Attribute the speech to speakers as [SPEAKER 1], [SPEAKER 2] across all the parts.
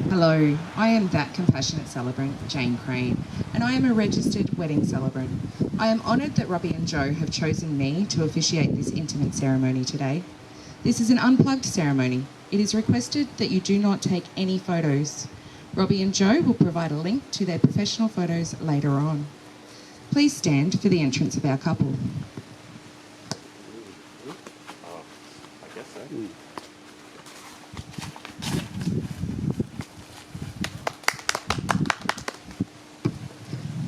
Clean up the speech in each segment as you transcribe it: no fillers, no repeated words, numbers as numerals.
[SPEAKER 1] Hello, I am that compassionate celebrant, Jane Crane, and I am a registered wedding celebrant. I am honoured that Robbie and Joe have chosen me to officiate this intimate ceremony today. This is an unplugged ceremony. It is requested that you do not take any photos. Robbie and Joe will provide a link to their professional photos later on. Please stand for the entrance of our couple.
[SPEAKER 2] I guess so.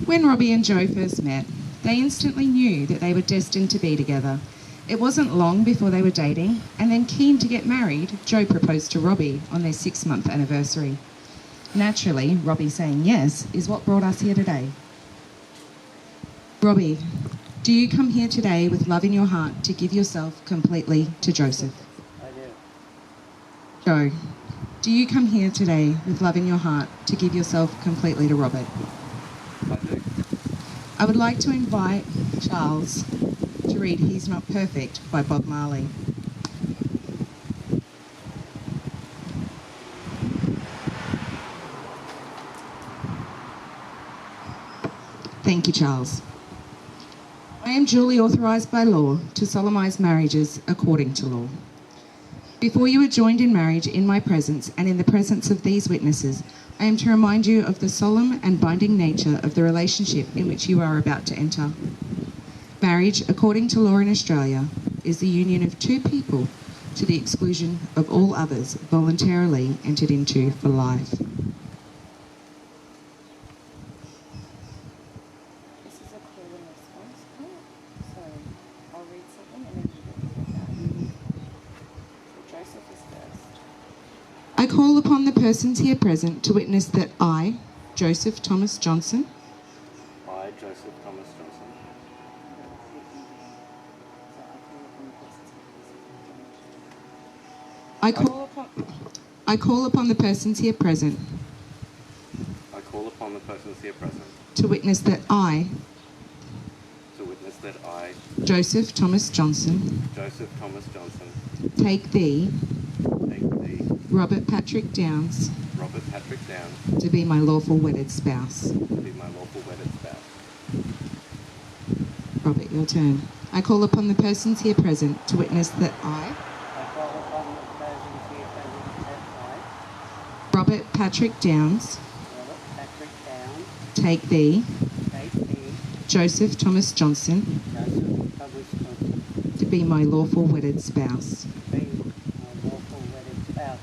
[SPEAKER 1] When Robbie and Joe first met, they instantly knew that they were destined to be together. It wasn't long before they were dating, and then keen to get married, Joe proposed to Robbie on their 6-month anniversary. Naturally, Robbie saying yes is what brought us here today. Robbie, do you come here today with love in your heart to give yourself completely to Joseph?
[SPEAKER 3] I do.
[SPEAKER 1] Joe, do you come here today with love in your heart to give yourself completely to Robert?
[SPEAKER 2] I do.
[SPEAKER 1] I would like to invite Charles to read He's Not Perfect by Bob Marley. Thank you, Charles. I am duly authorised by law to solemnise marriages according to law. Before you are joined in marriage in my presence and in the presence of these witnesses, I am to remind you of the solemn and binding nature of the relationship in which you are about to enter. Marriage, according to law in Australia, is the union of two people to the exclusion of all others voluntarily entered into for life.
[SPEAKER 4] This is a call and response part, so I'll read something and then you read that. So Joseph is first.
[SPEAKER 1] I call upon the persons here present to witness that I, Joseph Thomas Johnson,
[SPEAKER 2] I, Joseph Thomas Johnson,
[SPEAKER 1] I call upon the persons here present
[SPEAKER 2] I call upon the persons here present
[SPEAKER 1] to witness that I, Joseph Thomas Johnson,
[SPEAKER 2] Joseph Thomas Johnson,
[SPEAKER 1] take thee,
[SPEAKER 2] take thee,
[SPEAKER 1] Robert Patrick Downs,
[SPEAKER 2] Robert Patrick Downs,
[SPEAKER 1] to be my lawful wedded spouse.
[SPEAKER 2] to be my lawful wedded spouse.
[SPEAKER 1] Robert, your turn. I call upon the persons here present to witness that I,
[SPEAKER 3] I call upon the persons here present that
[SPEAKER 1] Robert Patrick Downs,
[SPEAKER 3] Robert Patrick Downs,
[SPEAKER 1] take thee,
[SPEAKER 3] take thee,
[SPEAKER 1] Joseph Thomas Johnson,
[SPEAKER 3] Joseph Thomas Johnson,
[SPEAKER 1] to be my lawful wedded spouse.
[SPEAKER 3] to be my lawful wedded spouse.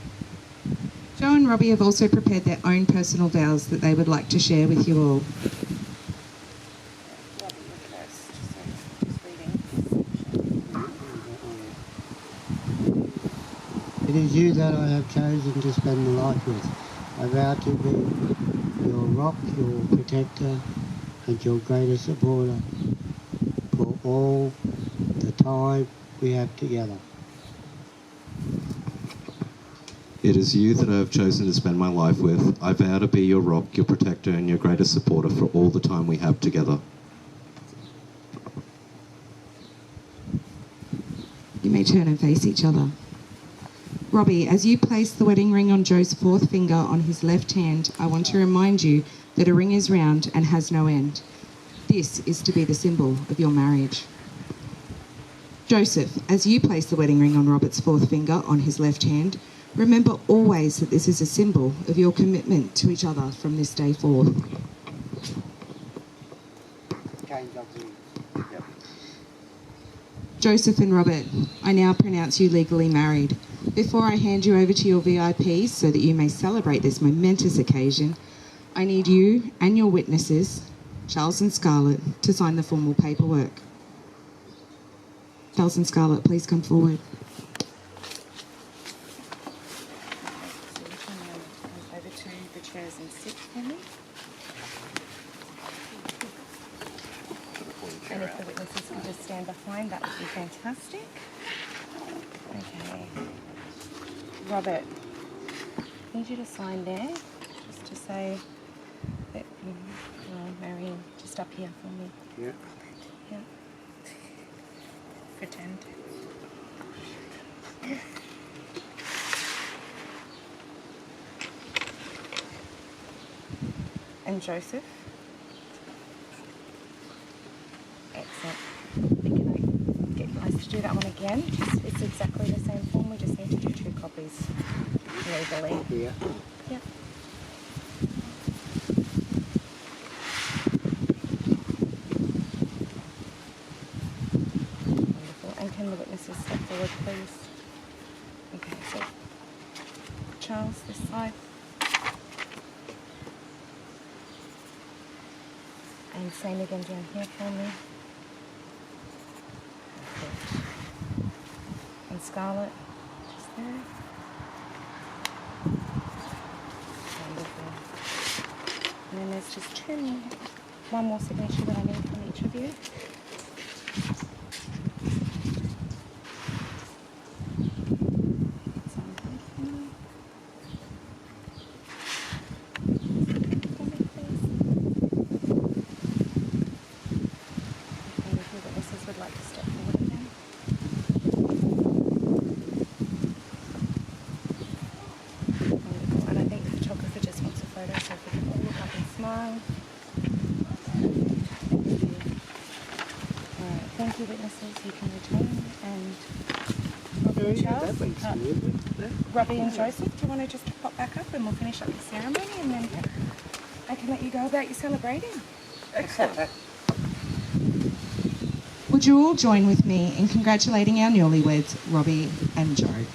[SPEAKER 1] Joe and Robbie have also prepared their own personal vows that they would like to share with you all.
[SPEAKER 4] Robbie, you're first. So who's reading?
[SPEAKER 5] It is you that I have chosen to spend my life with. I vow to be your rock, your protector, and your greatest supporter for all the time we have together.
[SPEAKER 6] It is you that I have chosen to spend my life with. I vow to be your rock, your protector, and your greatest supporter for all the time we have together.
[SPEAKER 1] You may turn and face each other. Robbie, as you place the wedding ring on Joe's fourth finger on his left hand, I want to remind you that a ring is round and has no end. This is to be the symbol of your marriage. Joseph, as you place the wedding ring on Robert's fourth finger on his left hand, remember always that this is a symbol of your commitment to each other from this day forth.
[SPEAKER 3] Change of views.
[SPEAKER 2] Yep.
[SPEAKER 1] Joseph and Robert, I now pronounce you legally married. Before I hand you over to your VIPs so that you may celebrate this momentous occasion, I need you and your witnesses, Charles and Scarlett, to sign the formal paperwork. Charles and Scarlett, please come forward.
[SPEAKER 4] So you can come over to the chairs and sit for me. And if the witnesses could just stand behind, that would be fantastic. Okay. Robert, I need you to sign there, just to say that you're marrying, just up here for me.
[SPEAKER 2] Yeah.
[SPEAKER 4] Yeah. Pretend. and Joseph. Excellent. Can I get you guys to do that one again? It's exactly the same form, we just need to do 2 copies legally.
[SPEAKER 5] Yeah.
[SPEAKER 4] Yep. Wonderful. And can the witnesses step forward, please? Okay, so Charles, this side. And same again down here for me. Perfect. And Scarlett, just there. Wonderful. And then there's just one more signature that I need from each of you. Would like to step forward again. Wonderful. And I think the photographer just wants a photo, so if we can all look up and smile. Thank you. Alright, thank you witnesses, you can return. And Robbie and Charles, Robbie and Joseph, do you want to just pop back up and we'll finish up the ceremony and then I can let you go about your celebrating. Excellent.
[SPEAKER 1] Would you all join with me in congratulating our newlyweds, Robbie and Joe?